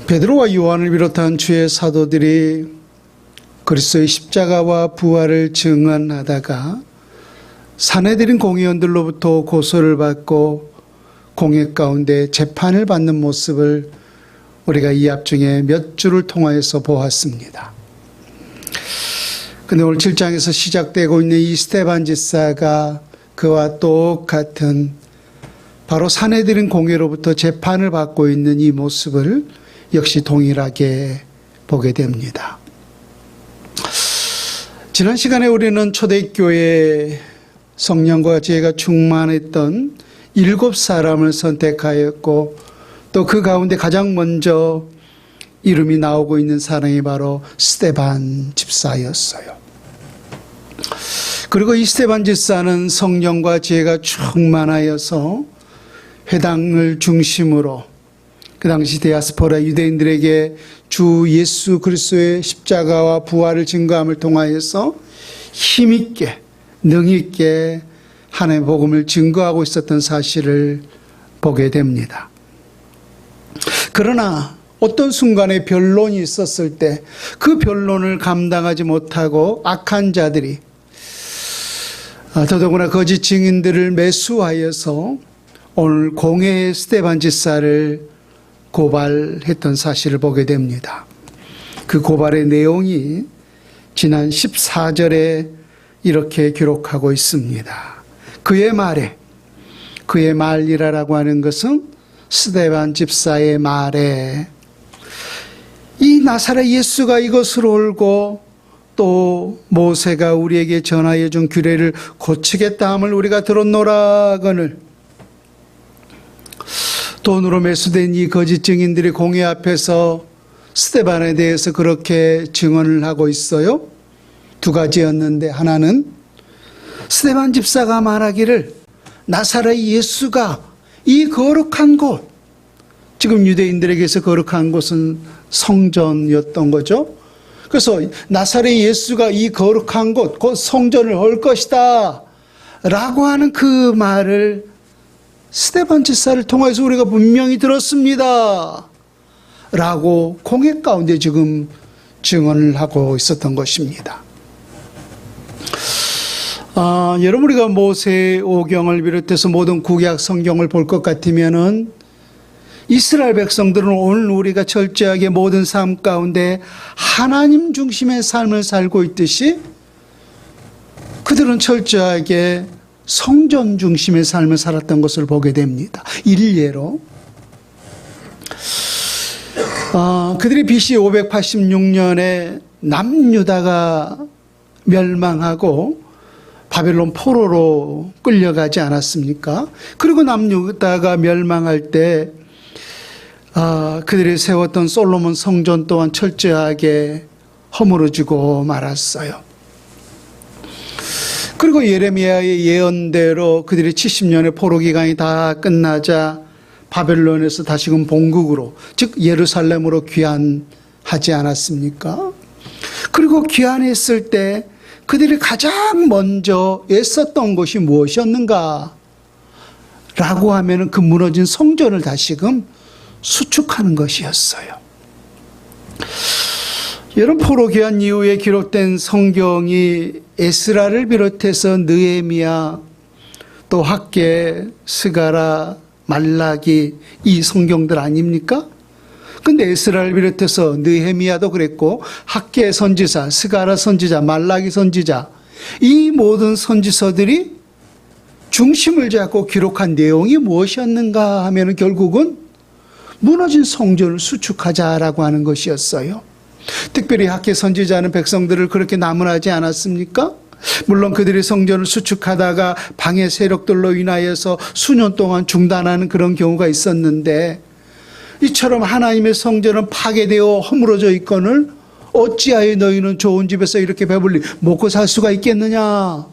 베드로와 요한을 비롯한 주의 사도들이 그리스도의 십자가와 부활을 증언하다가 사내들인 공의원들로부터 고소를 받고 공회 가운데 재판을 받는 모습을 우리가 이 앞중에 몇 주를 통하여서 보았습니다. 근데 오늘 7장에서 시작되고 있는 이 스데반 집사가 그와 똑같은 바로 사내들인 공회로부터 재판을 받고 있는 이 모습을 역시 동일하게 보게 됩니다. 지난 시간에 우리는 초대교회 성령과 지혜가 충만했던 7사람을 선택하였고 또 그 가운데 가장 먼저 이름이 나오고 있는 사람이 바로 스데반 집사였어요. 그리고 이 스데반 집사는 성령과 지혜가 충만하여서 회당을 중심으로 그 당시 디아스포라 유대인들에게 주 예수 그리스도의 십자가와 부활을 증거함을 통하여서 힘있게 능있게 하나님의 복음을 증거하고 있었던 사실을 보게 됩니다. 그러나 어떤 순간에 변론이 있었을 때 그 변론을 감당하지 못하고 악한 자들이 더더구나 거짓 증인들을 매수하여서 오늘 공회의 스데반 집사를 고발했던 사실을 보게 됩니다. 그 고발의 내용이 지난 14절에 이렇게 기록하고 있습니다. 그의 말이라고 하는 것은 스데반 집사의 말에 이 나사렛 예수가 이것을 옳고 또 모세가 우리에게 전하여 준 규례를 고치겠다 함을 우리가 들었노라거늘 돈으로 매수된 이 거짓 증인들이 공회 앞에서 스데반에 대해서 그렇게 증언을 하고 있어요. 두 가지였는데 하나는 스데반 집사가 말하기를 나사렛 예수가 이 거룩한 곳, 지금 유대인들에게서 거룩한 곳은 성전이었던 거죠. 그래서 나사렛 예수가 이 거룩한 곳, 곧 성전을 올 것이다 라고 하는 그 말을 스데반 집사를 통해서 우리가 분명히 들었습니다 라고 공회 가운데 지금 증언을 하고 있었던 것입니다. 여러분 우리가 모세오경을 비롯해서 모든 구약 성경을 볼 것 같으면은 이스라엘 백성들은 오늘 우리가 철저하게 모든 삶 가운데 하나님 중심의 삶을 살고 있듯이 그들은 철저하게 성전 중심의 삶을 살았던 것을 보게 됩니다. 일례로 그들이 BC 586년에 남유다가 멸망하고 바벨론 포로로 끌려가지 않았습니까? 그리고 남유다가 멸망할 때 그들이 세웠던 솔로몬 성전 또한 철저하게 허물어지고 말았어요. 그리고 예레미야의 예언대로 그들이 70년의 포로 기간이 다 끝나자 바벨론에서 다시금 본국으로 즉 예루살렘으로 귀환하지 않았습니까? 그리고 귀환했을 때 그들이 가장 먼저 애썼던 것이 무엇이었는가? 라고 하면 그 무너진 성전을 다시금 수축하는 것이었어요. 여러분 포로 귀환 이후에 기록된 성경이 에스라를 비롯해서 느헤미야 또 학개, 스가랴, 말라기 이 성경들 아닙니까? 근데 에스라를 비롯해서 느헤미야도 그랬고 학개 선지자, 스가랴 선지자, 말라기 선지자 이 모든 선지서들이 중심을 잡고 기록한 내용이 무엇이었는가 하면 결국은 무너진 성전을 수축하자라고 하는 것이었어요. 특별히 학개 선지자는 백성들을 그렇게 나무라지 않았습니까? 물론 그들이 성전을 수축하다가 방해 세력들로 인하여서 수년 동안 중단하는 그런 경우가 있었는데 이처럼 하나님의 성전은 파괴되어 허물어져 있거늘 어찌하여 너희는 좋은 집에서 이렇게 배불리 먹고 살 수가 있겠느냐?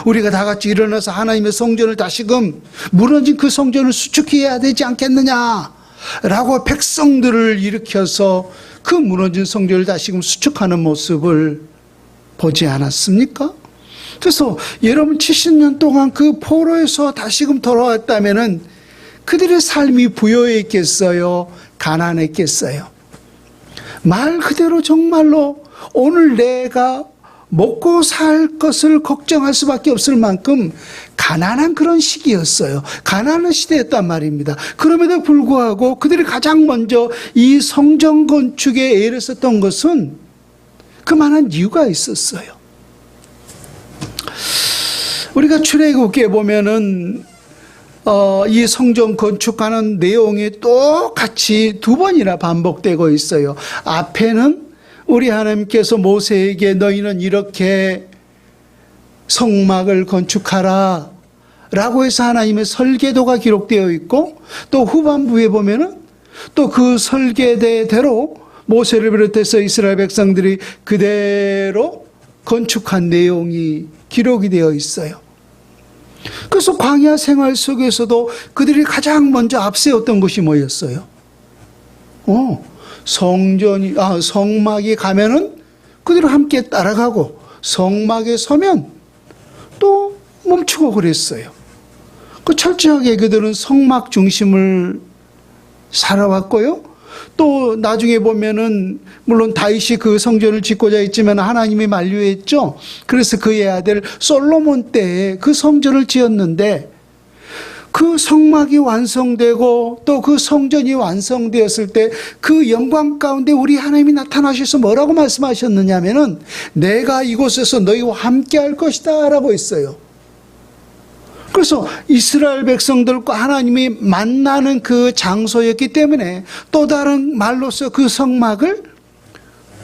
우리가 다 같이 일어나서 하나님의 성전을 다시금 무너진 그 성전을 수축해야 되지 않겠느냐? 라고 백성들을 일으켜서 그 무너진 성전을 다시금 수축하는 모습을 보지 않았습니까? 그래서 여러분 70년 동안 그 포로에서 다시금 돌아왔다면은 그들의 삶이 부여했겠어요? 가난했겠어요? 말 그대로 정말로 오늘 내가 먹고 살 것을 걱정할 수밖에 없을 만큼 가난한 그런 시기였어요. 가난한 시대였단 말입니다. 그럼에도 불구하고 그들이 가장 먼저 이 성전 건축에 애를 썼던 것은 그만한 이유가 있었어요. 우리가 출애굽기에 보면은 이 성전 건축하는 내용이 똑같이 두 번이나 반복되고 있어요. 앞에는 우리 하나님께서 모세에게 너희는 이렇게 성막을 건축하라 라고 해서 하나님의 설계도가 기록되어 있고, 또 후반부에 보면은 또 그 설계대로 모세를 비롯해서 이스라엘 백성들이 그대로 건축한 내용이 기록이 되어 있어요. 그래서 광야 생활 속에서도 그들이 가장 먼저 앞세웠던 것이 뭐였어요? 성막에 가면은 그들은 함께 따라가고, 성막에 서면 또 멈추고 그랬어요. 그 철저하게 그들은 성막 중심을 살아왔고요. 또 나중에 보면은 물론 다윗이 그 성전을 짓고자 했지만 하나님이 만류했죠. 그래서 그의 아들 솔로몬 때에 그 성전을 지었는데, 그 성막이 완성되고 또 그 성전이 완성되었을 때 그 영광 가운데 우리 하나님이 나타나셔서 뭐라고 말씀하셨느냐면은 내가 이곳에서 너희와 함께 할 것이다 라고 했어요. 그래서 이스라엘 백성들과 하나님이 만나는 그 장소였기 때문에 또 다른 말로서 그 성막을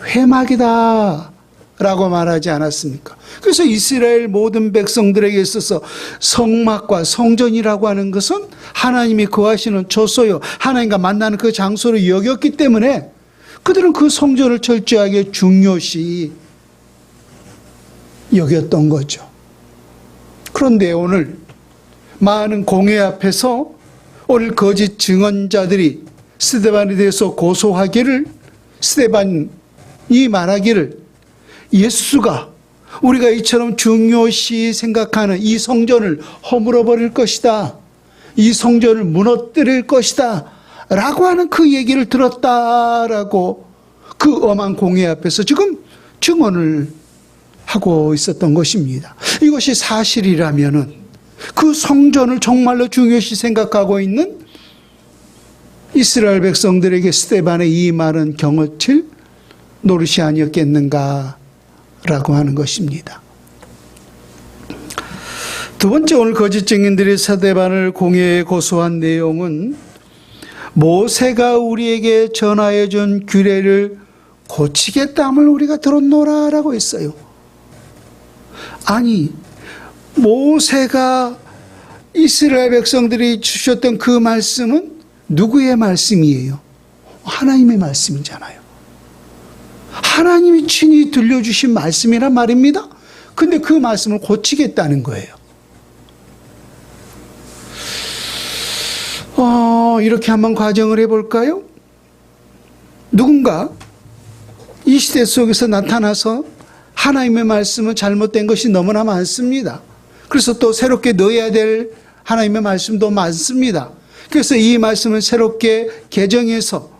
회막이다 라고 말하지 않았습니까? 그래서 이스라엘 모든 백성들에게 있어서 성막과 성전이라고 하는 것은 하나님이 거하시는 처소요, 하나님과 만나는 그 장소를 여겼기 때문에 그들은 그 성전을 철저하게 중요시 여겼던 거죠. 그런데 오늘 많은 공회 앞에서 오늘 거짓 증언자들이 스데반에 대해서 고소하기를, 스데반이 말하기를 예수가 우리가 이처럼 중요시 생각하는 이 성전을 허물어 버릴 것이다, 이 성전을 무너뜨릴 것이다 라고 하는 그 얘기를 들었다라고 그 엄한 공회 앞에서 지금 증언을 하고 있었던 것입니다. 이것이 사실이라면은 그 성전을 정말로 중요시 생각하고 있는 이스라엘 백성들에게 스데반의 이 말은 경어칠 노릇이 아니었겠는가 라고 하는 것입니다. 두 번째, 오늘 거짓 증인들이 스데반을 공회에 고소한 내용은 모세가 우리에게 전하여 준 규례를 고치겠다함을 우리가 들었노라 라고 했어요. 아니, 모세가 이스라엘 백성들이 주셨던 그 말씀은 누구의 말씀이에요? 하나님의 말씀이잖아요. 하나님이 친히 들려주신 말씀이란 말입니다. 근데 그 말씀을 고치겠다는 거예요. 이렇게 한번 과정을 해볼까요? 누군가 이 시대 속에서 나타나서 하나님의 말씀은 잘못된 것이 너무나 많습니다. 그래서 또 새롭게 넣어야 될 하나님의 말씀도 많습니다. 그래서 이 말씀을 새롭게 개정해서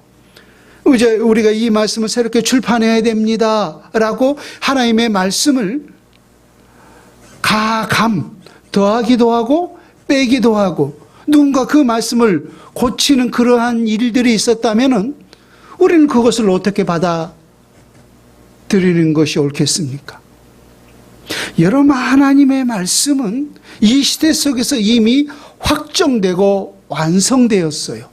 이제 우리가 이 말씀을 새롭게 출판해야 됩니다 라고 하나님의 말씀을 가감 더하기도 하고 빼기도 하고 누군가 그 말씀을 고치는 그러한 일들이 있었다면 우리는 그것을 어떻게 받아들이는 것이 옳겠습니까? 여러분, 하나님의 말씀은 이 시대 속에서 이미 확정되고 완성되었어요.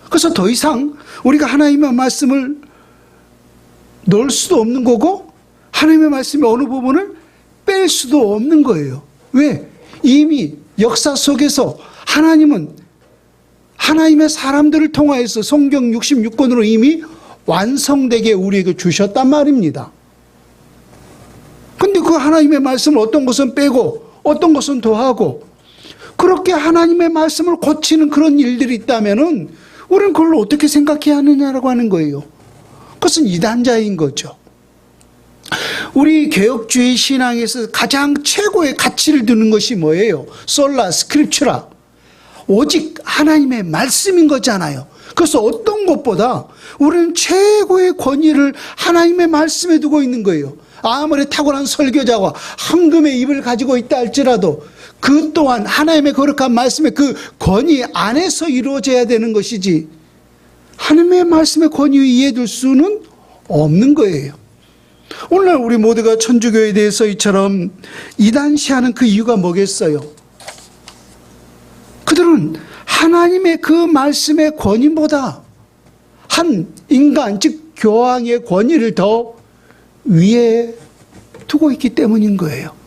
그래서 더 이상 우리가 하나님의 말씀을 넣을 수도 없는 거고 하나님의 말씀의 어느 부분을 뺄 수도 없는 거예요. 왜? 이미 역사 속에서 하나님은 하나님의 사람들을 통하여서 성경 66권으로 이미 완성되게 우리에게 주셨단 말입니다. 근데 그 하나님의 말씀을 어떤 것은 빼고 어떤 것은 더하고 그렇게 하나님의 말씀을 고치는 그런 일들이 있다면은 우리는 그걸 어떻게 생각해야 하느냐라고 하는 거예요. 그것은 이단자인 거죠. 우리 개혁주의 신앙에서 가장 최고의 가치를 두는 것이 뭐예요? 솔라 스크립추라. 오직 하나님의 말씀인 거잖아요. 그래서 어떤 것보다 우리는 최고의 권위를 하나님의 말씀에 두고 있는 거예요. 아무리 탁월한 설교자와 황금의 입을 가지고 있다 할지라도 그 또한 하나님의 거룩한 말씀의 그 권위 안에서 이루어져야 되는 것이지, 하나님의 말씀의 권위 위에 둘 수는 없는 거예요. 오늘날 우리 모두가 천주교에 대해서 이처럼 이단시하는 그 이유가 뭐겠어요? 그들은 하나님의 그 말씀의 권위보다 한 인간, 즉 교황의 권위를 더 위에 두고 있기 때문인 거예요.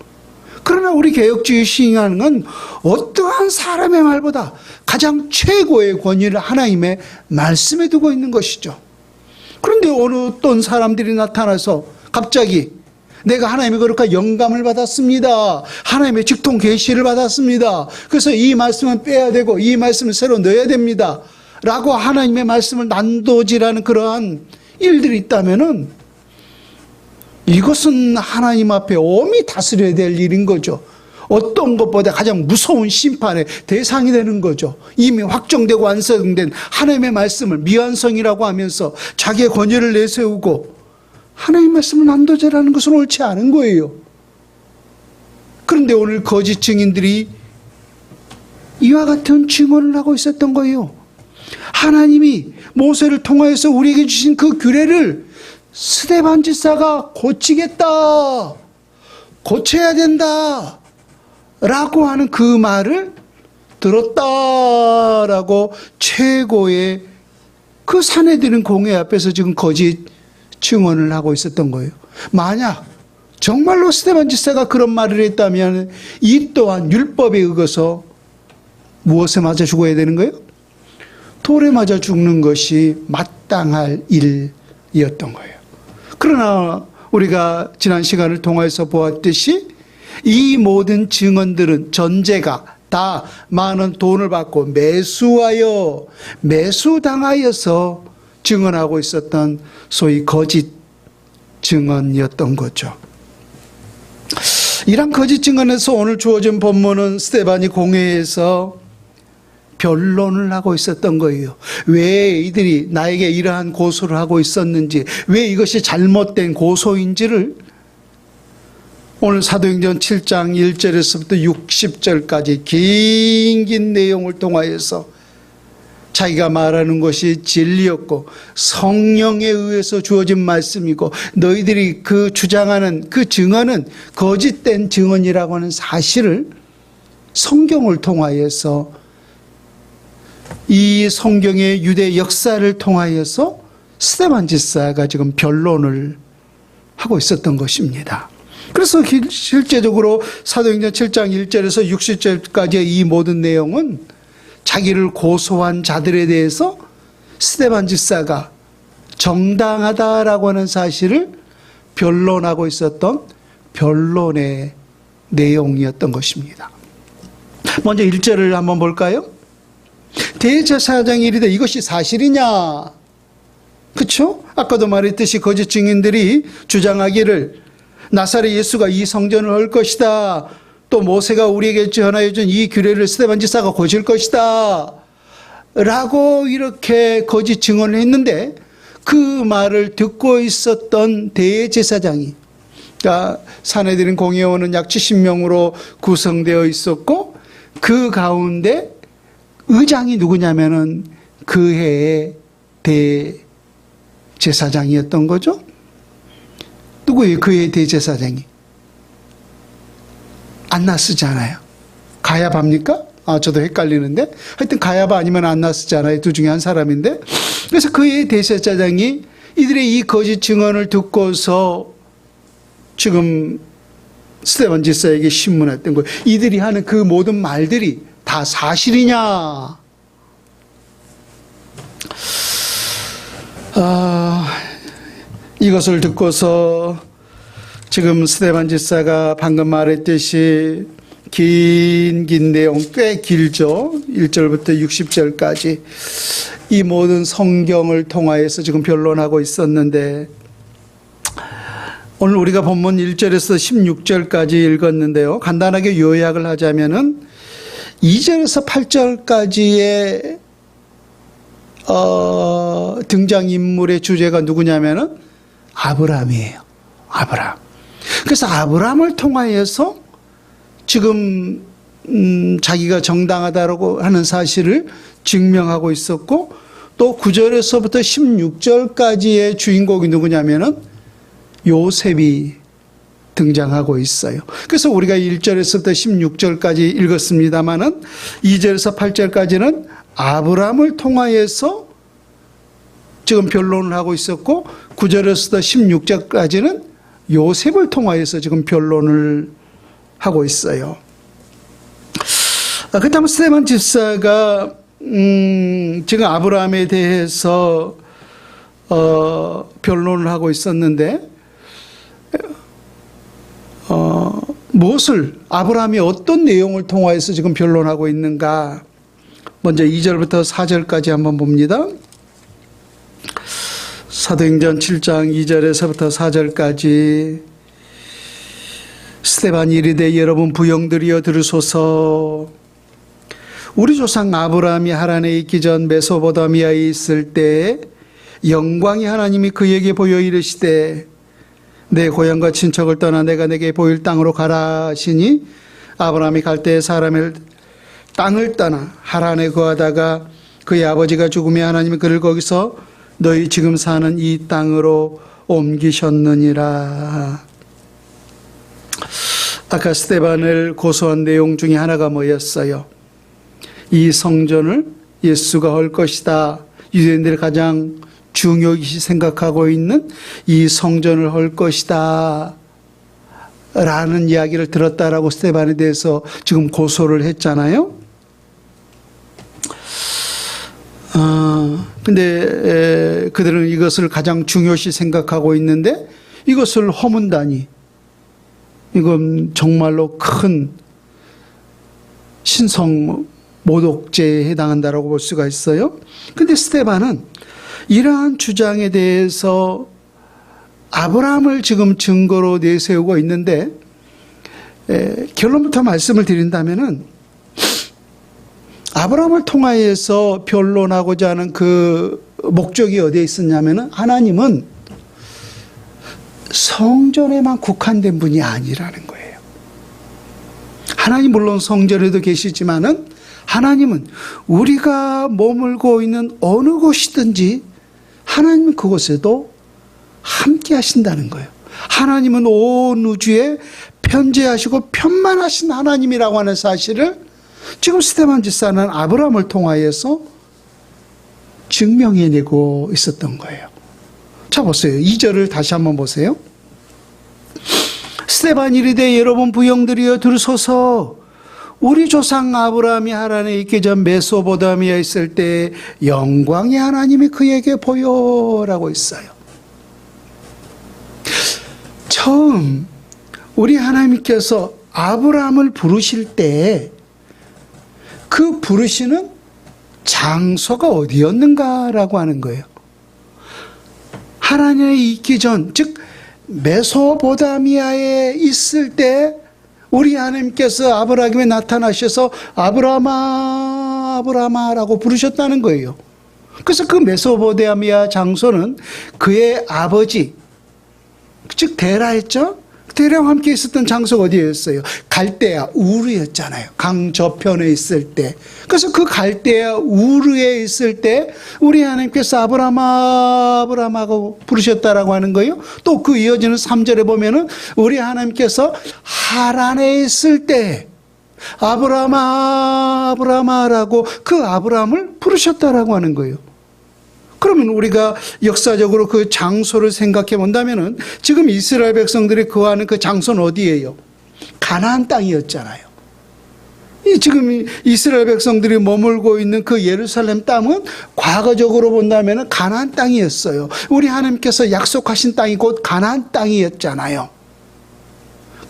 그러나 우리 개혁주의 신앙은 건 어떠한 사람의 말보다 가장 최고의 권위를 하나님의 말씀에 두고 있는 것이죠. 그런데 어느 어떤 사람들이 나타나서 갑자기 내가 하나님의 거룩한 영감을 받았습니다, 하나님의 직통 계시를 받았습니다, 그래서 이 말씀은 빼야 되고 이 말씀을 새로 넣어야 됩니다 라고 하나님의 말씀을 난도질하는 그러한 일들이 있다면은 이것은 하나님 앞에 엄히 다스려야 될 일인 거죠. 어떤 것보다 가장 무서운 심판의 대상이 되는 거죠. 이미 확정되고 완성된 하나님의 말씀을 미완성이라고 하면서 자기의 권위를 내세우고 하나님의 말씀을 난도질하는 것은 옳지 않은 거예요. 그런데 오늘 거짓 증인들이 이와 같은 증언을 하고 있었던 거예요. 하나님이 모세를 통하여서 우리에게 주신 그 규례를 스데반 집사가 고치겠다, 고쳐야 된다 라고 하는 그 말을 들었다라고 최고의 그 사내들은 공회 앞에서 지금 거짓 증언을 하고 있었던 거예요. 만약 정말로 스데반 집사가 그런 말을 했다면 이 또한 율법에 어겨서 무엇에 맞아 죽어야 되는 거예요? 돌에 맞아 죽는 것이 마땅할 일이었던 거예요. 그러나 우리가 지난 시간을 통해서 보았듯이 이 모든 증언들은 전제가 다 많은 돈을 받고 매수당하여서 증언하고 있었던 소위 거짓 증언이었던 거죠. 이런 거짓 증언에서 오늘 주어진 본문은 스데반이 공회에서 변론을 하고 있었던 거예요. 왜 이들이 나에게 이러한 고소를 하고 있었는지, 왜 이것이 잘못된 고소인지를 오늘 사도행전 7장 1절에서부터 60절까지 긴 내용을 통하여서 자기가 말하는 것이 진리였고 성령에 의해서 주어진 말씀이고 너희들이 그 주장하는 그 증언은 거짓된 증언이라고 하는 사실을 성경을 통하여서, 이 성경의 유대 역사를 통하여서 스데반 집사가 지금 변론을 하고 있었던 것입니다. 그래서 실제적으로 사도행전 7장 1절에서 60절까지의 이 모든 내용은 자기를 고소한 자들에 대해서 스데반 집사가 정당하다라고 하는 사실을 변론하고 있었던 변론의 내용이었던 것입니다. 먼저 1절을 한번 볼까요? 대제사장이 이르되 이것이 사실이냐? 그렇죠? 아까도 말했듯이 거짓 증인들이 주장하기를 나사렛 예수가 이 성전을 할 것이다, 또 모세가 우리에게 전하여 준 이 규례를 스데반 집사가 고칠 것이다 라고 이렇게 거짓 증언을 했는데, 그 말을 듣고 있었던 대제사장이, 그러니까 사내들인 공회원은 약 70명으로 구성되어 있었고 그 가운데 의장이 누구냐면은 그 해의 대제사장이었던 거죠. 누구예요? 그 해의 대제사장이? 안나스잖아요. 가야바입니까? 저도 헷갈리는데 하여튼 가야바 아니면 안나스잖아요. 둘 중에 한 사람인데, 그래서 그 해의 대제사장이 이들의 이 거짓 증언을 듣고서 지금 스데반 집사에게 신문했던 거예요. 이들이 하는 그 모든 말들이 다 사실이냐? 이것을 듣고서 지금 스데반 집사가 방금 말했듯이 긴 내용, 꽤 길죠. 1절부터 60절까지 이 모든 성경을 통하여서 지금 변론하고 있었는데, 오늘 우리가 본문 1절에서 16절까지 읽었는데요. 간단하게 요약을 하자면은 2절에서 8절까지의 등장인물의 주제가 누구냐면은 아브라함이에요. 아브라함. 그래서 아브라함을 통하여서 지금 자기가 정당하다고 하는 사실을 증명하고 있었고, 또 9절에서부터 16절까지의 주인공이 누구냐면은 요셉이 등장하고 있어요. 그래서 우리가 1절에서부터 16절까지 읽었습니다마는 2절에서 8절까지는 아브라함을 통하여서 지금 변론을 하고 있었고, 9절에서부터 16절까지는 요셉을 통하여서 지금 변론을 하고 있어요. 그렇다면 스데반 집사가 지금 아브라함에 대해서 변론을 하고 있었는데, 무엇을, 아브라함이 어떤 내용을 통하여서 지금 변론하고 있는가? 먼저 2절부터 4절까지 한번 봅니다. 사도행전 7장 2절에서부터 4절까지. 스데반이 이르되 여러분 부형들이여 들으소서. 우리 조상 아브라함이 하란에 있기 전 메소포타미아에 있을 때 영광이 하나님이 그에게 보여 이르시되 내 고향과 친척을 떠나 내가 내게 보일 땅으로 가라 하시니 아브라함이 갈 때 사람의 땅을 떠나 하란에 거하다가 그의 아버지가 죽으며 하나님이 그를 거기서 너희 지금 사는 이 땅으로 옮기셨느니라. 아까 스데반을 고소한 내용 중에 하나가 뭐였어요? 이 성전을 예수가 할 것이다. 유대인들이 가장 중요시 생각하고 있는 이 성전을 할 것이다 라는 이야기를 들었다라고 스데반에 대해서 지금 고소를 했잖아요. 근데 그들은 이것을 가장 중요시 생각하고 있는데 이것을 허문다니, 이건 정말로 큰 신성 모독죄에 해당한다라고 볼 수가 있어요. 근데 스데반은 이러한 주장에 대해서 아브라함을 지금 증거로 내세우고 있는데, 결론부터 말씀을 드린다면은 아브라함을 통하여서 변론하고자 하는 그 목적이 어디에 있었냐면은 하나님은 성전에만 국한된 분이 아니라는 거예요. 하나님 물론 성전에도 계시지만은 하나님은 우리가 머물고 있는 어느 곳이든지 하나님은 그곳에도 함께 하신다는 거예요. 하나님은 온 우주에 편재하시고 편만하신 하나님이라고 하는 사실을 지금 스데반 집사는 아브라함을 통하여서 증명해내고 있었던 거예요. 자, 보세요. 2절을 다시 한번 보세요. 스데반이 이르되 여러분 부형들이여 들으소서. 우리 조상 아브라함이 하란에 있기 전 메소포타미아에 있을 때 영광의 하나님이 그에게 보여라고 있어요. 처음 우리 하나님께서 아브라함을 부르실 때 그 부르시는 장소가 어디였는가라고 하는 거예요. 하란에 있기 전, 즉 메소포타미아에 있을 때 우리 하나님께서 아브라함에 나타나셔서 아브라함아 아브라함아라고 부르셨다는 거예요. 그래서 그 메소포타미아 장소는 그의 아버지, 즉 데라였죠. 데라와 함께 있었던 장소가 어디였어요? 갈대아 우르였잖아요. 강 저편에 있을 때. 그래서 그 갈대아 우르에 있을 때 우리 하나님께서 아브라함아 아브라함하고 부르셨다라고 하는 거예요. 또 그 이어지는 3절에 보면은 우리 하나님께서 하란에 있을 때 아브라함아 아브라함아라고 그 아브라함을 부르셨다라고 하는 거예요. 그러면 우리가 역사적으로 그 장소를 생각해 본다면은 지금 이스라엘 백성들이 거하는 그 장소는 어디예요? 가나안 땅이었잖아요. 지금 이스라엘 백성들이 머물고 있는 그 예루살렘 땅은 과거적으로 본다면은 가나안 땅이었어요. 우리 하나님께서 약속하신 땅이 곧 가나안 땅이었잖아요.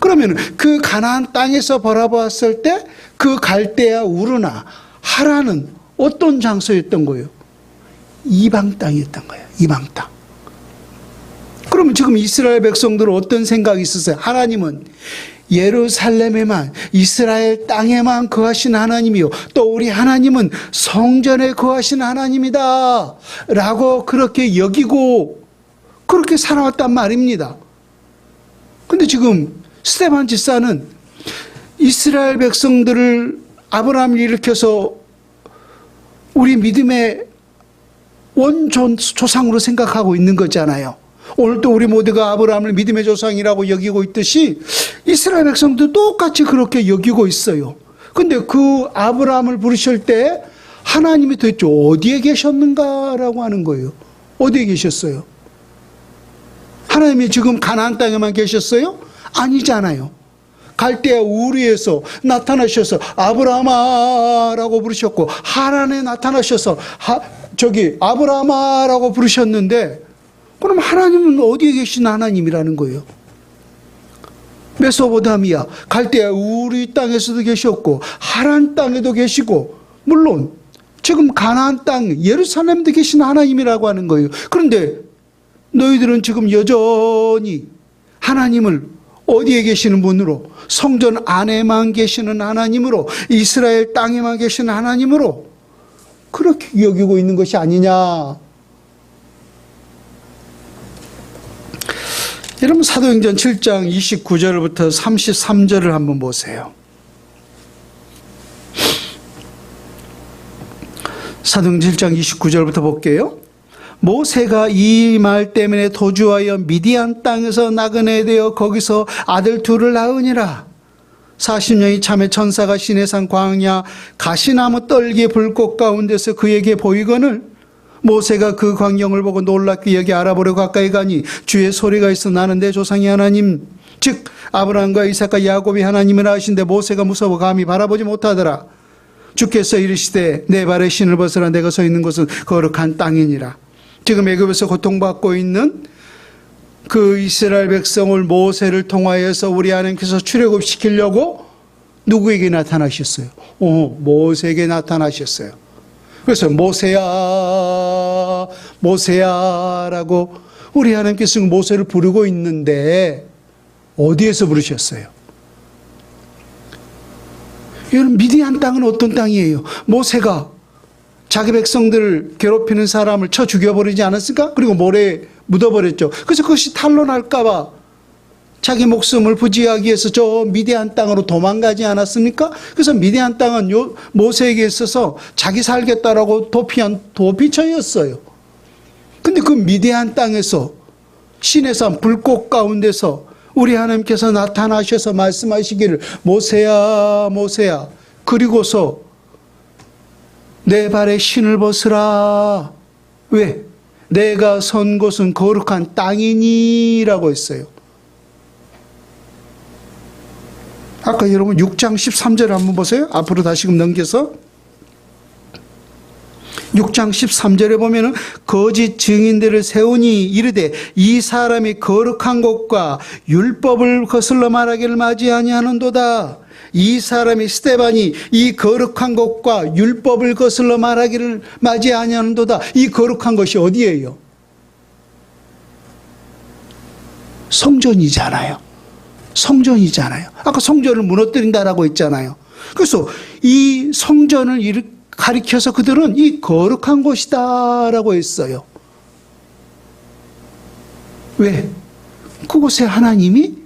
그러면 그 가나안 땅에서 바라보았을 때 그 갈대아 우르나 하란은 어떤 장소였던 거예요? 이방 땅이었던 거예요. 이방 땅. 그러면 지금 이스라엘 백성들은 어떤 생각이 있었어요? 하나님은 예루살렘에만, 이스라엘 땅에만 거하신 하나님이요, 또 우리 하나님은 성전에 거하신 하나님이다 라고 그렇게 여기고 그렇게 살아왔단 말입니다. 근데 지금 스데반 집사는 이스라엘 백성들을 아브라함을 일으켜서 우리 믿음의 원조 조상으로 생각하고 있는 거잖아요. 오늘도 우리 모두가 아브라함을 믿음의 조상이라고 여기고 있듯이 이스라엘 백성도 똑같이 그렇게 여기고 있어요. 근데 그 아브라함을 부르실 때 하나님이 도대체 어디에 계셨는가라고 하는 거예요. 어디에 계셨어요? 하나님이 지금 가나안 땅에만 계셨어요? 아니잖아요. 갈대아 우르에서 나타나셔서 아브라함아라고 부르셨고, 하란에 나타나셔서 아브라함아라고 부르셨는데, 그럼 하나님은 어디에 계신 하나님이라는 거예요? 메소포타미아, 갈대아 우르 땅에서도 계셨고 하란 땅에도 계시고, 물론 지금 가나안 땅 예루살렘도 계신 하나님이라고 하는 거예요. 그런데 너희들은 지금 여전히 하나님을 어디에 계시는 분으로, 성전 안에만 계시는 하나님으로, 이스라엘 땅에만 계시는 하나님으로 그렇게 여기고 있는 것이 아니냐. 여러분, 사도행전 7장 29절부터 33절을 한번 보세요. 사도행전 7장 29절부터 볼게요. 모세가 이 말 때문에 도주하여 미디안 땅에서 나그네 되어 거기서 아들 둘을 낳으니라. 40년이 참에 천사가 시내산 광야 가시나무 떨기 불꽃 가운데서 그에게 보이거늘 모세가 그 광경을 보고 놀랍게 여기 알아보려 가까이 가니 주의 소리가 있어 나는 내 조상이 하나님 즉 아브라함과 이삭과 야곱이 하나님이라 하신데 모세가 무서워 감히 바라보지 못하더라. 주께서 이르시되 내 발에 신을 벗으라. 내가 서 있는 곳은 거룩한 땅이니라. 지금 애굽에서 고통받고 있는 그 이스라엘 백성을 모세를 통하여서 우리 하나님께서 출애굽시키려고 누구에게 나타나셨어요? 모세에게 나타나셨어요. 그래서 모세야 모세야라고 우리 하나님께서 모세를 부르고 있는데 어디에서 부르셨어요? 여러분, 미디안 땅은 어떤 땅이에요? 모세가 자기 백성들을 괴롭히는 사람을 쳐 죽여버리지 않았을까? 그리고 모래에 묻어버렸죠. 그래서 그것이 탄로날까 봐 자기 목숨을 부지하기 위해서 저 미디안 땅으로 도망가지 않았습니까? 그래서 미디안 땅은 모세에게 있어서 자기 살겠다라고 도피한 도피처였어요. 근데 그 미디안 땅에서 시내산 불꽃 가운데서 우리 하나님께서 나타나셔서 말씀하시기를 모세야 모세야, 그리고서 내 발에 신을 벗으라. 왜? 내가 선 곳은 거룩한 땅이니 라고 했어요. 아까 여러분 6장 13절을 한번 보세요. 앞으로 다시금 넘겨서 6장 13절에 보면은 거짓 증인들을 세우니 이르되 이 사람이 거룩한 곳과 율법을 거슬러 말하기를 맞이 아니하는도다. 이 사람이 스데반이 이 거룩한 것과 율법을 거슬러 말하기를 맞이 아니하는도다. 이 거룩한 것이 어디예요? 성전이잖아요. 성전이잖아요. 아까 성전을 무너뜨린다라고 했잖아요. 그래서 이 성전을 가리켜서 그들은 이 거룩한 곳이다라고 했어요. 왜? 그곳에 하나님이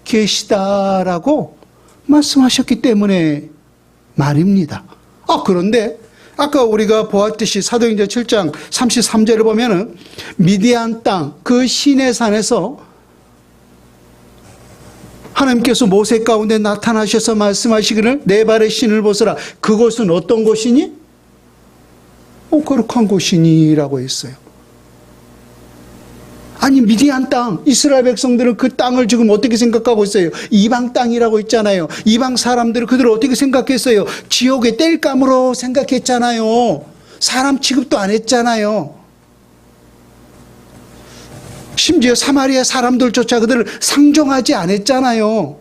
계시다라고 말씀하셨기 때문에 말입니다. 그런데 아까 우리가 보았듯이 사도행전 7장 33절을 보면은 미디안 땅 그 시내산에서 하나님께서 모세 가운데 나타나셔서 말씀하시기를 내 발에 신을 벗으라. 그곳은 어떤 곳이니? 거룩한 곳이니라고 했어요. 아니, 미디안 땅, 이스라엘 백성들은 그 땅을 지금 어떻게 생각하고 있어요? 이방 땅이라고 있잖아요. 이방 사람들은 그들을 어떻게 생각했어요? 지옥의 땔감으로 생각했잖아요. 사람 취급도 안 했잖아요. 심지어 사마리아 사람들조차 그들을 상종하지 않았잖아요.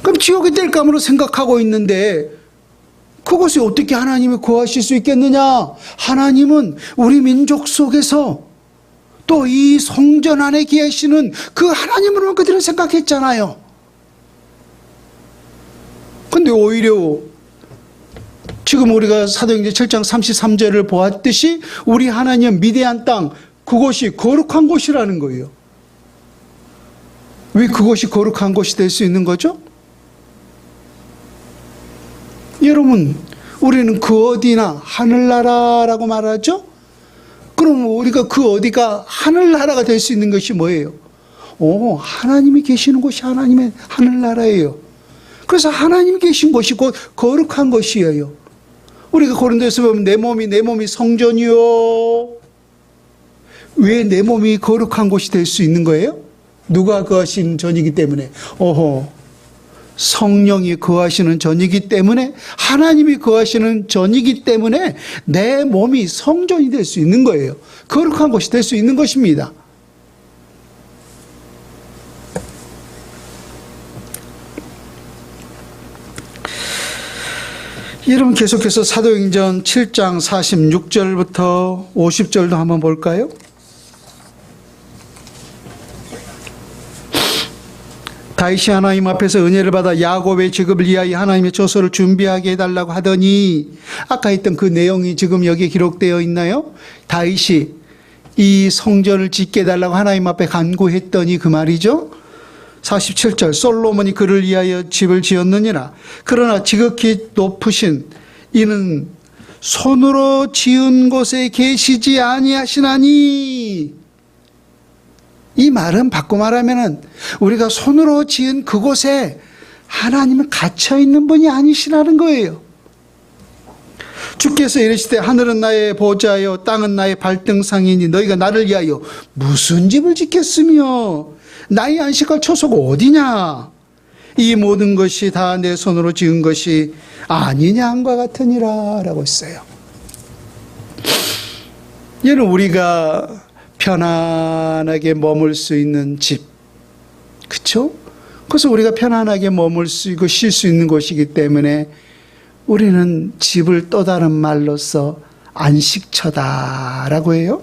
그럼 지옥의 땔감으로 생각하고 있는데 그것이 어떻게 하나님이 거하실 수 있겠느냐? 하나님은 우리 민족 속에서 또 또 이 성전 안에 계시는 그 하나님으로만 그들은 생각했잖아요. 근데 오히려 지금 우리가 사도행전 7장 33절을 보았듯이 우리 하나님 미디안 땅, 그곳이 거룩한 곳이라는 거예요. 왜 그곳이 거룩한 곳이 될 수 있는 거죠? 여러분, 우리는 그 어디나 하늘나라라고 말하죠? 그럼 우리가 그 어디가 하늘나라가 될 수 있는 것이 뭐예요? 하나님이 계시는 곳이 하나님의 하늘나라예요. 그래서 하나님이 계신 곳이 곧 거룩한 곳이에요. 우리가 고린도에서 보면 내 몸이 성전이요. 왜 내 몸이 거룩한 곳이 될 수 있는 거예요? 누가 거하시는 전이기 때문에. 성령이 거하시는 전이기 때문에, 하나님이 거하시는 전이기 때문에 내 몸이 성전이 될 수 있는 거예요. 거룩한 곳이 될 수 있는 것입니다. 여러분, 계속해서 사도행전 7장 46절부터 50절도 한번 볼까요? 다윗이 하나님 앞에서 은혜를 받아 야곱의 직업을 위하여 하나님의 처소를 준비하게 해달라고 하더니, 아까 했던 그 내용이 지금 여기에 기록되어 있나요? 다윗이 이 성전을 짓게 해달라고 하나님 앞에 간구했더니 그 말이죠. 47절, 솔로몬이 그를 위하여 집을 지었느니라. 그러나 지극히 높으신 이는 손으로 지은 곳에 계시지 아니하시나니. 이 말은 바꿔 말하면은 우리가 손으로 지은 그곳에 하나님은 갇혀 있는 분이 아니시라는 거예요. 주께서 이르시되 하늘은 나의 보좌요 땅은 나의 발등상이니 너희가 나를 위하여 무슨 집을 짓겠으며 나의 안식할 처소가 어디냐? 이 모든 것이 다 내 손으로 지은 것이 아니냐 함과 같으니라 라고 했어요. 얘는 우리가 편안하게 머물 수 있는 집, 그렇죠? 그래서 우리가 편안하게 머물 수 있고 쉴 수 있는 곳이기 때문에 우리는 집을 또 다른 말로서 안식처다라고 해요.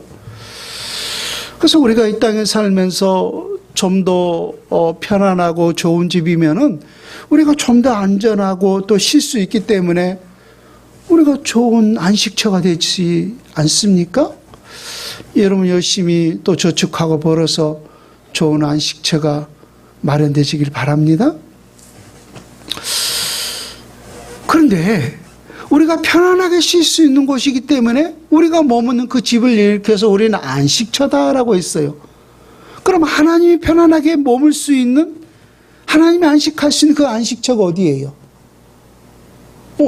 그래서 우리가 이 땅에 살면서 좀 더 편안하고 좋은 집이면은 우리가 좀 더 안전하고 또 쉴 수 있기 때문에 우리가 좋은 안식처가 되지 않습니까? 여러분 열심히 또 저축하고 벌어서 좋은 안식처가 마련되시길 바랍니다. 그런데 우리가 편안하게 쉴 수 있는 곳이기 때문에 우리가 머무는 그 집을 일으켜서 우리는 안식처다라고 했어요. 그럼 하나님이 편안하게 머물 수 있는, 하나님이 안식할 수 있는 그 안식처가 어디예요?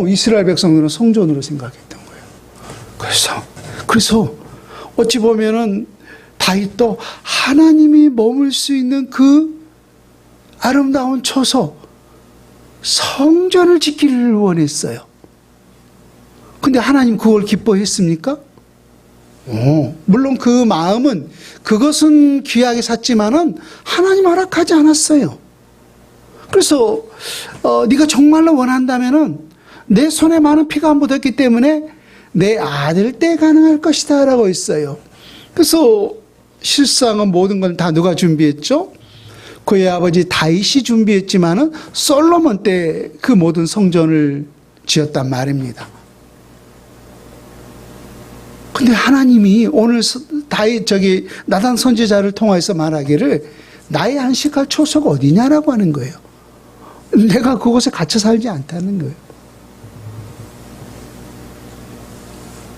이스라엘 백성들은 성전으로 생각했던 거예요. 그래서 어찌 보면은 다윗도 하나님이 머물 수 있는 그 아름다운 처소, 성전을 짓기를 원했어요. 근데 하나님 그걸 기뻐했습니까? 물론 그 마음은, 그것은 귀하게 샀지만은 하나님 허락하지 않았어요. 그래서 네가 정말로 원한다면은 내 손에 많은 피가 안 묻었기 때문에 내 아들 때 가능할 것이다 라고 했어요. 그래서 실상은 모든 건 다 누가 준비했죠? 그의 아버지 다윗이 준비했지만은 솔로몬 때 그 모든 성전을 지었단 말입니다. 근데 하나님이 오늘 나단 선지자를 통해서 말하기를 나의 안식할 처소가 어디냐라고 하는 거예요. 내가 그곳에 갇혀 살지 않다는 거예요.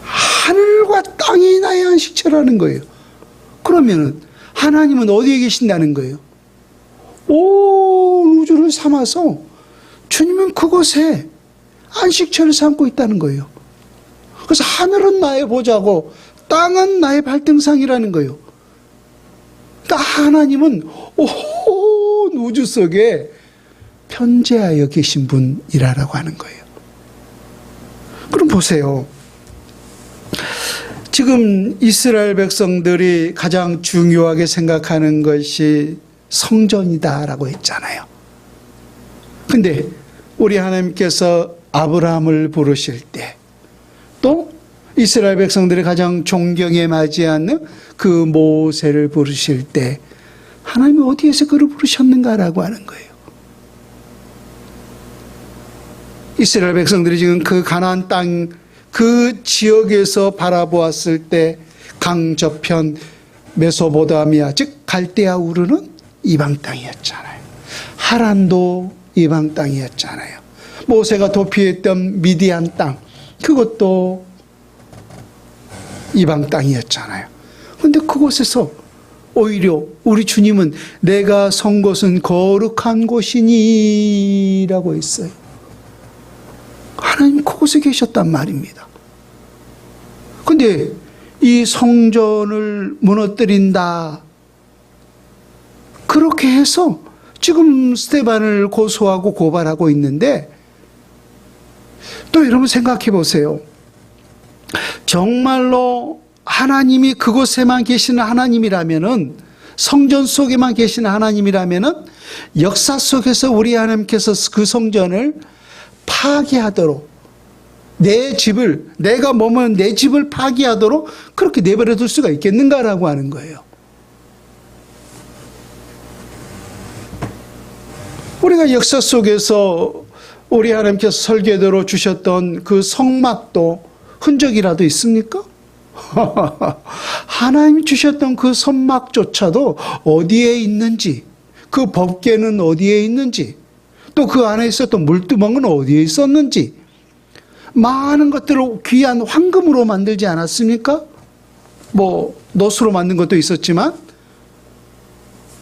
하늘과 땅이 나의 안식처라는 거예요. 그러면은 하나님은 어디에 계신다는 거예요? 온 우주를 삼아서 주님은 그곳에 안식처를 삼고 있다는 거예요. 그래서 하늘은 나의 보좌고 땅은 나의 발등상이라는 거예요. 그러니까 하나님은 온 우주 속에 편재하여 계신 분이라고 하는 거예요. 그럼 보세요. 지금 이스라엘 백성들이 가장 중요하게 생각하는 것이 성전이다라고 했잖아요. 근데 우리 하나님께서 아브라함을 부르실 때, 또 이스라엘 백성들이 가장 존경에 맞이하는 그 모세를 부르실 때 하나님이 어디에서 그를 부르셨는가라고 하는 거예요. 이스라엘 백성들이 지금 그 가나안 땅 그 지역에서 바라보았을 때 강저편 메소포타미아 즉 갈대아 우르는 이방 땅이었잖아요. 하란도 이방 땅이었잖아요. 모세가 도피했던 미디안 땅 그것도 이방 땅이었잖아요. 그런데 그곳에서 오히려 우리 주님은 내가 선 곳은 거룩한 곳이니라고 했어요. 하나님 그곳에 계셨단 말입니다. 그런데 이 성전을 무너뜨린다. 그렇게 해서 지금 스데반을 고소하고 고발하고 있는데 또 여러분 생각해 보세요. 정말로 하나님이 그곳에만 계시는 하나님이라면은 성전 속에만 계시는 하나님이라면은 역사 속에서 우리 하나님께서 그 성전을 파괴하도록 내 집을 내가 머무는 내 집을 파괴하도록 그렇게 내버려 둘 수가 있겠는가라고 하는 거예요. 우리가 역사 속에서 우리 하나님께서 설계대로 주셨던 그 성막도 흔적이라도 있습니까? 하나님이 주셨던 그 성막조차도 어디에 있는지, 그 법궤는 어디에 있는지, 또 그 안에 있었던 물두멍은 어디에 있었는지, 많은 것들을 귀한 황금으로 만들지 않았습니까? 뭐 노수로 만든 것도 있었지만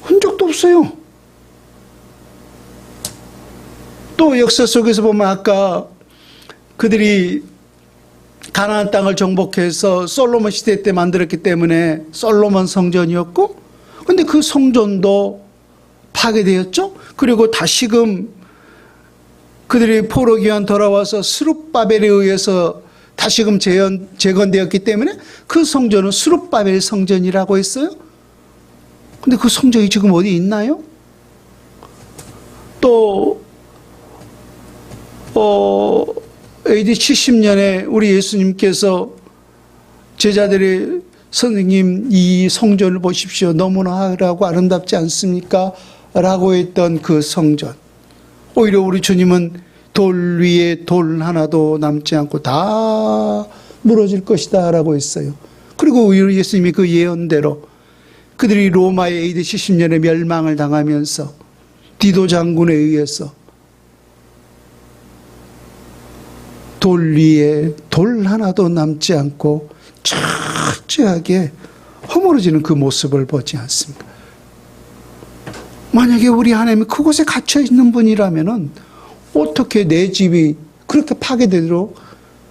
흔적도 없어요. 또 역사 속에서 보면 아까 그들이 가나안 땅을 정복해서 솔로몬 시대 때 만들었기 때문에 솔로몬 성전이었고, 근데 그 성전도 파괴되었죠. 그리고 다시금 그들이 포로 귀환 돌아와서 스룹바벨에 의해서 다시금 재건되었기 때문에 그 성전은 스룹바벨 성전이라고 했어요. 근데 그 성전이 지금 어디 있나요? 또 AD 70년에 우리 예수님께서 제자들이 선생님 이 성전을 보십시오. 너무나 하라고 아름답지 않습니까? 라고 했던 그 성전. 오히려 우리 주님은 돌 위에 돌 하나도 남지 않고 다 무너질 것이다 라고 했어요. 그리고 우리 예수님이 그 예언대로 그들이 로마의 AD 70년에 멸망을 당하면서 디도 장군에 의해서 돌 위에 돌 하나도 남지 않고 철저하게 허물어지는 그 모습을 보지 않습니까? 만약에 우리 하나님이 그곳에 갇혀 있는 분이라면은 어떻게 내 집이 그렇게 파괴되도록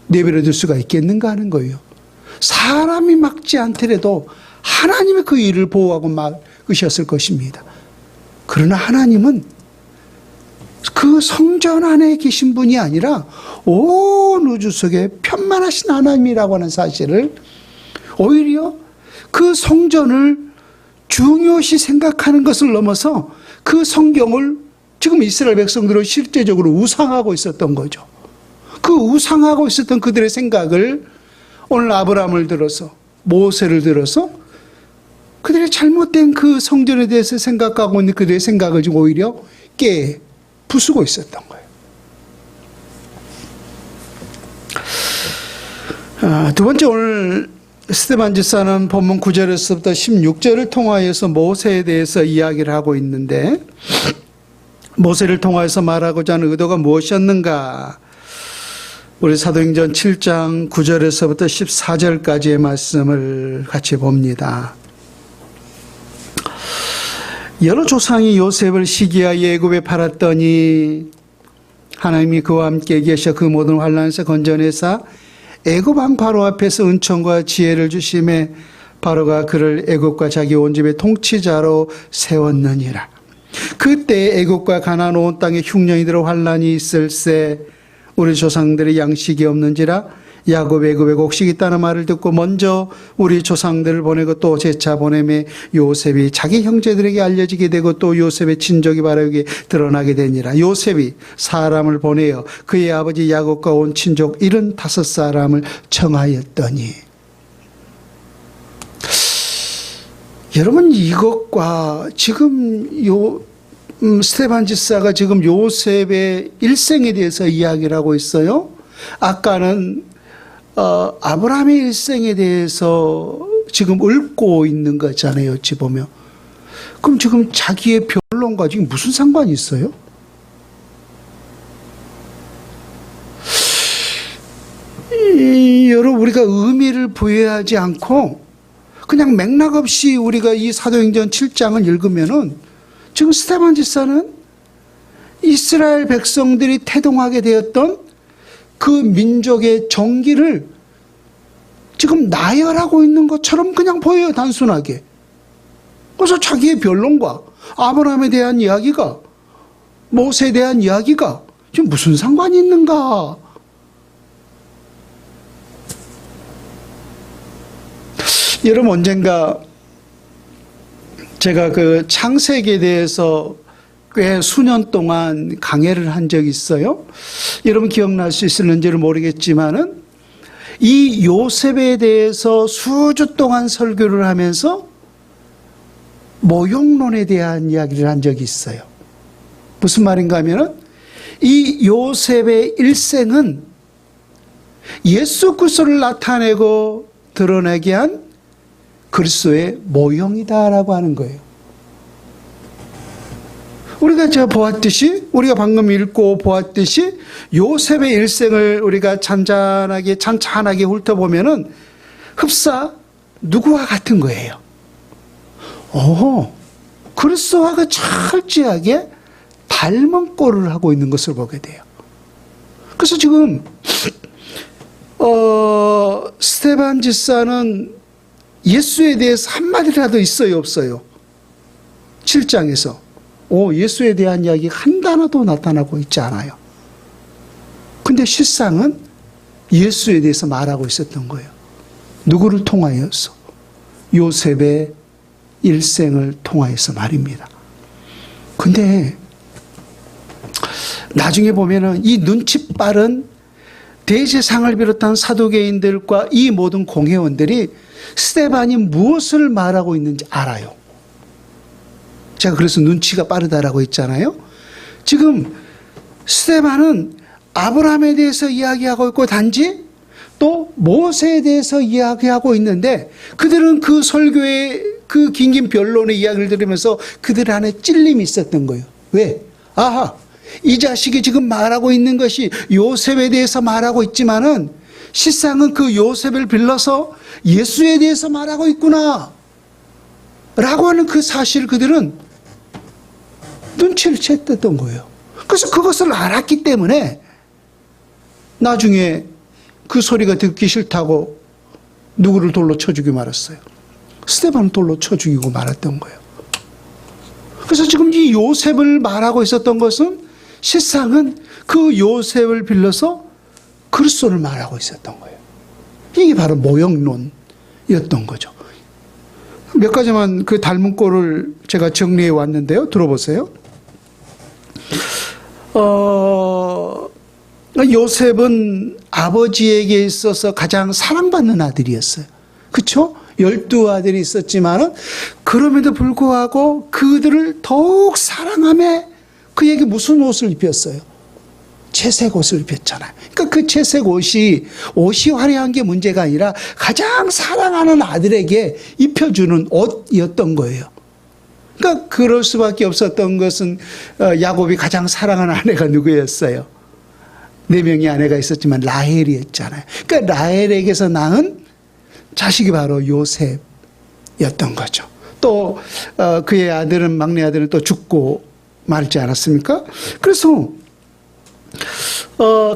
내버려둘 수가 있겠는가 하는 거예요. 사람이 막지 않더라도 하나님이 그 일을 보호하고 막으셨을 것입니다. 그러나 하나님은 그 성전 안에 계신 분이 아니라 온 우주 속에 편만하신 하나님이라고 하는 사실을, 오히려 그 성전을 중요시 생각하는 것을 넘어서 그 성경을 지금 이스라엘 백성들은 실제적으로 우상하고 있었던 거죠. 그 우상하고 있었던 그들의 생각을 오늘 아브라함을 들어서 모세를 들어서 그들의 잘못된 그 성전에 대해서 생각하고 있는 그들의 생각을 지금 오히려 부수고 있었던 거예요. 두 번째, 오늘 스데반 집사는 본문 9절에서부터 16절을 통하여서 모세에 대해서 이야기를 하고 있는데, 모세를 통하여서 말하고자 하는 의도가 무엇이었는가? 우리 사도행전 7장 9절에서부터 14절까지의 말씀을 같이 봅니다. 여러 조상이 요셉을 시기하여 애굽에 팔았더니 하나님이 그와 함께 계셔 그 모든 환난에서 건져내사 애굽 왕 바로 앞에서 은총과 지혜를 주심에 바로가 그를 애굽과 자기 온 집의 통치자로 세웠느니라. 그때 애굽과 가나안 온 땅에 흉년이 들어 환난이 있을세 우리 조상들의 양식이 없는지라 야곱의 그 왜곡식이 있다는 말을 듣고 먼저 우리 조상들을 보내고 또 재차 보내매 요셉이 자기 형제들에게 알려지게 되고 또 요셉의 친족이 바로 여기에 드러나게 되니라. 요셉이 사람을 보내어 그의 아버지 야곱과 온 친족 75사람을 청하였더니, 여러분, 이것과 지금 스데반 집사가 지금 요셉의 일생에 대해서 이야기를 하고 있어요. 아까는 아브라함의 일생에 대해서 지금 읊고 있는 거잖아요. 어찌 보면. 그럼 지금 자기의 변론과 지금 무슨 상관이 있어요? 여러분, 우리가 의미를 부여하지 않고 그냥 맥락 없이 우리가 이 사도행전 7장을 읽으면은 지금 스데반 집사는 이스라엘 백성들이 태동하게 되었던 그 민족의 정기를 지금 나열하고 있는 것처럼 그냥 보여요, 단순하게. 그래서 자기의 변론과 아브라함에 대한 이야기가, 모세에 대한 이야기가 지금 무슨 상관이 있는가? 여러분, 언젠가 제가 그 창세기에 대해서 꽤 수년 동안 강해를 한 적이 있어요. 여러분 기억날 수 있을는지를 모르겠지만은 이 요셉에 대해서 수주 동안 설교를 하면서 모욕론에 대한 이야기를 한 적이 있어요. 무슨 말인가 하면은 이 요셉의 일생은 예수 그리스도를 나타내고 드러내게 한 그리스도의 모형이다라고 하는 거예요. 우리가 우리가 방금 읽고 보았듯이 요셉의 일생을 우리가 찬찬하게 훑어보면은 흡사 누구와 같은 거예요? 그리스도와 철저하게 닮은 꼴을 하고 있는 것을 보게 돼요. 그래서 지금 스데반 집사는 예수에 대해서 한마디라도 있어요, 없어요? 7장에서 예수에 대한 이야기가 한 단어도 나타나고 있지 않아요. 근데 실상은 예수에 대해서 말하고 있었던 거예요. 누구를 통하여서? 요셉의 일생을 통하여서 말입니다. 근데 나중에 보면은 이 눈치 빠른 대제사장을 비롯한 사두개인들과 이 모든 공회원들이 스데반이 무엇을 말하고 있는지 알아요. 제가 그래서 눈치가 빠르다라고 했잖아요. 지금 스데반은 아브라함에 대해서 이야기하고 있고 단지 또 모세에 대해서 이야기하고 있는데 그들은 그 설교의 그 긴긴 변론의 이야기를 들으면서 그들 안에 찔림이 있었던 거예요. 왜? 이 자식이 지금 말하고 있는 것이 요셉에 대해서 말하고 있지만은 실상은 그 요셉을 빌려서 예수에 대해서 말하고 있구나 라고 하는 그 사실을 그들은 눈치를 챘던 거예요. 그래서 그것을 알았기 때문에 나중에 그 소리가 듣기 싫다고 누구를 돌로 쳐 죽이고 말았어요. 스데반을 돌로 쳐 죽이고 말았던 거예요. 그래서 지금 이 요셉을 말하고 있었던 것은 실상은 그 요셉을 빌려서 그리스도를 말하고 있었던 거예요. 이게 바로 모형론이었던 거죠. 몇 가지만 그 닮은 꼴을 제가 정리해 왔는데요. 들어보세요. 요셉은 아버지에게 있어서 가장 사랑받는 아들이었어요. 그렇죠? 12아들이 있었지만은 그럼에도 불구하고 그들을 더욱 사랑하며 그에게 무슨 옷을 입혔어요? 채색 옷을 입혔잖아요. 그러니까 그 채색 옷이 화려한 게 문제가 아니라 가장 사랑하는 아들에게 입혀주는 옷이었던 거예요. 그러니까 그럴 수밖에 없었던 것은 야곱이 가장 사랑하는 아내가 누구였어요? 4명의 아내가 있었지만 라헬이었잖아요. 그러니까 라헬에게서 낳은 자식이 바로 요셉이었던 거죠. 또 그의 아들은, 막내 아들은 또 죽고 말지 않았습니까? 그래서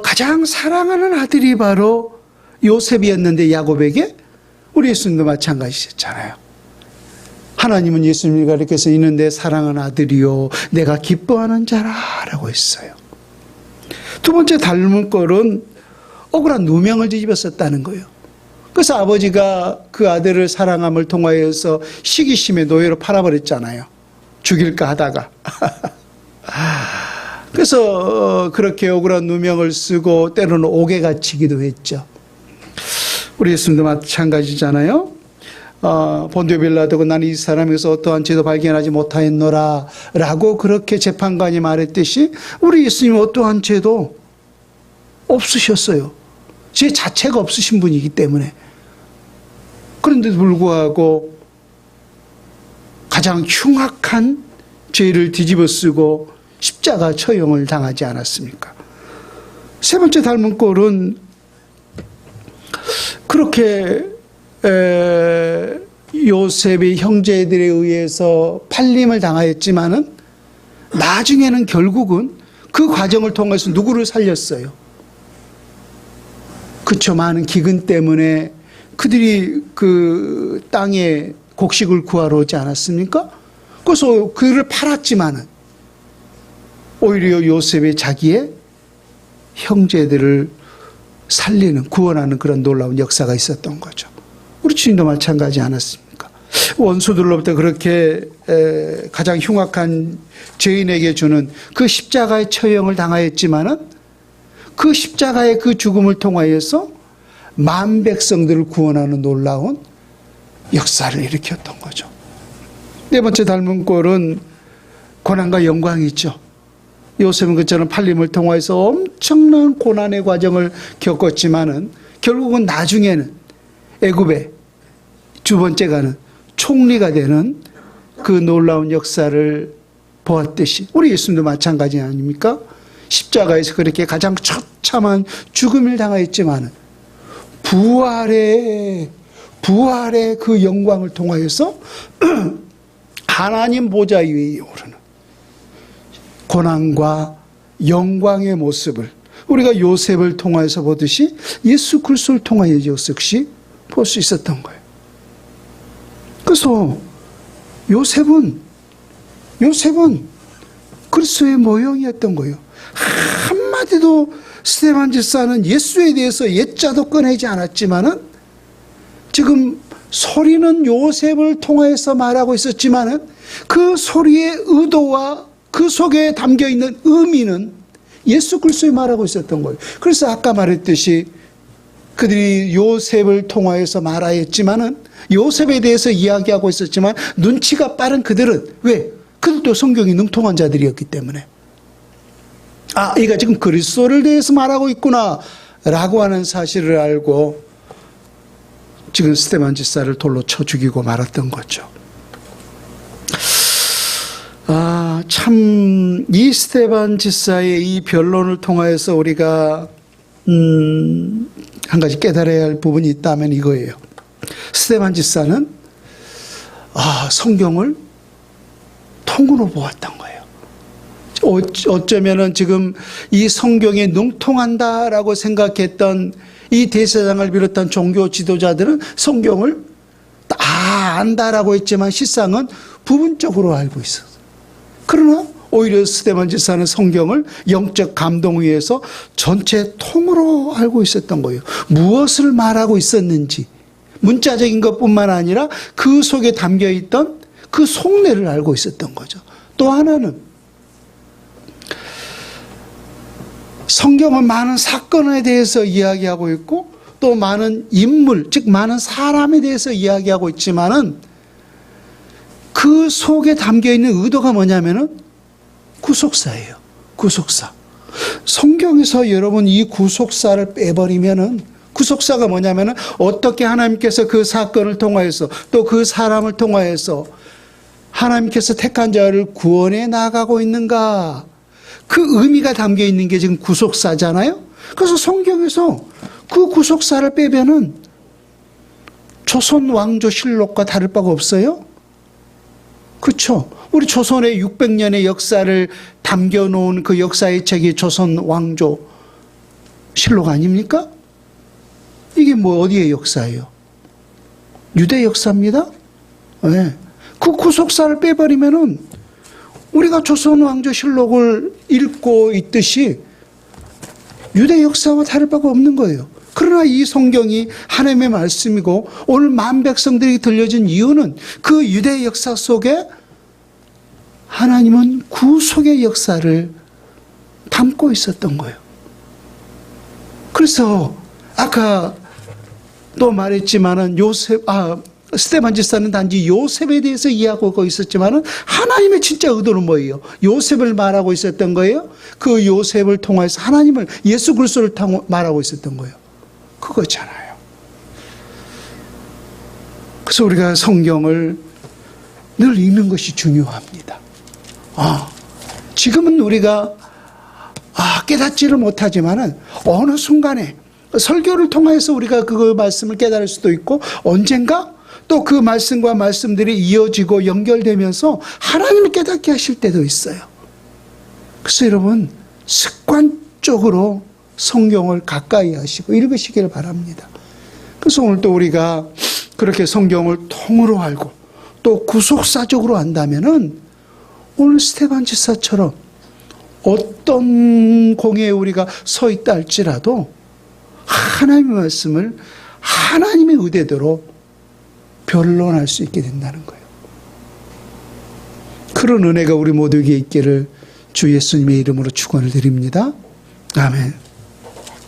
가장 사랑하는 아들이 바로 요셉이었는데 야곱에게 우리 예수님도 마찬가지셨잖아요. 하나님은 예수님을 가리켜서 이는 내 사랑하는 아들이요 내가 기뻐하는 자라라고 했어요. 두 번째 닮은 꼴은 억울한 누명을 뒤집었었다는 거예요. 그래서 아버지가 그 아들을 사랑함을 통하여서 시기심의 노예로 팔아버렸잖아요. 죽일까 하다가. 그래서 그렇게 억울한 누명을 쓰고 때로는 옥에 갇히기도 했죠. 우리 예수님도 마찬가지잖아요. 본디오 빌라도가 나는 이 사람에게서 어떠한 죄도 발견하지 못하였노라 라고 그렇게 재판관이 말했듯이 우리 예수님은 어떠한 죄도 없으셨어요. 죄 자체가 없으신 분이기 때문에. 그런데도 불구하고 가장 흉악한 죄를 뒤집어쓰고 십자가 처형을 당하지 않았습니까? 세 번째 닮은 꼴은 그렇게 요셉의 형제들에 의해서 팔림을 당하였지만은 나중에는 결국은 그 과정을 통해서 누구를 살렸어요? 그쵸, 많은 기근 때문에 그들이 그 땅에 곡식을 구하러 오지 않았습니까? 그래서 그를 팔았지만은 오히려 요셉이 자기의 형제들을 살리는, 구원하는 그런 놀라운 역사가 있었던 거죠. 우리 주님도 마찬가지 않았습니까? 원수들로부터 그렇게 가장 흉악한 죄인에게 주는 그 십자가의 처형을 당하였지만은 그 십자가의 그 죽음을 통하여서 만 백성들을 구원하는 놀라운 역사를 일으켰던 거죠. 네 번째 닮은 꼴은 고난과 영광이죠. 요셉은 그처럼 팔림을 통해서 엄청난 고난의 과정을 겪었지만은 결국은 나중에는 애굽의 두 번째 가는 총리가 되는 그 놀라운 역사를 보았듯이 우리 예수님도 마찬가지 아닙니까? 십자가에서 그렇게 가장 처참한 죽음을 당하였지만은 부활의 그 영광을 통하여서 하나님 보좌 위에 오르는 고난과 영광의 모습을 우리가 요셉을 통하여서 보듯이 예수 그리스도를 통하여 역시 볼 수 있었던 거예요. 그래서 요셉은 그리스도의 모형이었던 거예요. 한마디도 스데반 집사는 예수에 대해서 옛자도 꺼내지 않았지만은 지금 소리는 요셉을 통해서 말하고 있었지만은 그 소리의 의도와 그 속에 담겨 있는 의미는 예수 그리스도에 말하고 있었던 거예요. 그래서 아까 말했듯이 그들이 요셉을 통하여서 말하였지만은 요셉에 대해서 이야기하고 있었지만 눈치가 빠른 그들은 왜? 그들도 성경이 능통한 자들이었기 때문에 이가 지금 그리스도를 대해서 말하고 있구나 라고 하는 사실을 알고 지금 스데반 집사를 돌로 쳐 죽이고 말았던 거죠. 참 이 스데반 집사의 이 변론을 통하여서 우리가 한 가지 깨달아야 할 부분이 있다면 이거예요. 스데반 집사는 성경을 통으로 보았던 거예요. 어쩌면은 지금 이 성경에 능통한다라고 생각했던 이 대제사장을 비롯한 종교 지도자들은 성경을 다 안다라고 했지만 실상은 부분적으로 알고 있었어요. 그러나 오히려 스데반 집사는 성경을 영적 감동에 의해서 전체 통으로 알고 있었던 거예요. 무엇을 말하고 있었는지 문자적인 것뿐만 아니라 그 속에 담겨있던 그 속내를 알고 있었던 거죠. 또 하나는 성경은 많은 사건에 대해서 이야기하고 있고 또 많은 인물, 즉 많은 사람에 대해서 이야기하고 있지만은 그 속에 담겨있는 의도가 뭐냐면은 구속사예요. 구속사. 성경에서 여러분 이 구속사를 빼버리면은 구속사가 뭐냐면은 어떻게 하나님께서 그 사건을 통하여서 또 그 사람을 통하여서 하나님께서 택한 자를 구원해 나가고 있는가 그 의미가 담겨 있는 게 지금 구속사잖아요. 그래서 성경에서 그 구속사를 빼면은 조선 왕조 실록과 다를 바가 없어요. 그렇죠. 우리 조선의 600년의 역사를 담겨놓은 그 역사의 책이 조선 왕조 실록 아닙니까? 이게 뭐 어디의 역사예요? 유대 역사입니다. 네. 그 구속사를 빼버리면은 우리가 조선 왕조 실록을 읽고 있듯이 유대 역사와 다를 바가 없는 거예요. 그러나 이 성경이 하나님의 말씀이고 오늘 만 백성들이 들려진 이유는 그 유대 역사 속에 하나님은 구속의 역사를 담고 있었던 거예요. 그래서 아까 또 말했지만은 스데반 집사는 단지 요셉에 대해서 이야기하고 있었지만은 하나님의 진짜 의도는 뭐예요? 요셉을 말하고 있었던 거예요. 그 요셉을 통해서 하나님을 예수 그리스도를 말하고 있었던 거예요. 그거잖아요. 그래서 우리가 성경을 늘 읽는 것이 중요합니다. 지금은 우리가 깨닫지를 못하지만은 어느 순간에 설교를 통해서 우리가 그 말씀을 깨달을 수도 있고 언젠가 또 그 말씀과 말씀들이 이어지고 연결되면서 하나님을 깨닫게 하실 때도 있어요. 그래서 여러분 습관적으로 성경을 가까이 하시고 읽으시길 바랍니다. 그래서 오늘 또 우리가 그렇게 성경을 통으로 알고 또 구속사적으로 안다면은 오늘 스데반 집사처럼 어떤 공회에 우리가 서 있다 할지라도 하나님의 말씀을 하나님의 의대대로 변론할 수 있게 된다는 거예요. 그런 은혜가 우리 모두에게 있기를 주 예수님의 이름으로 축원을 드립니다. 아멘.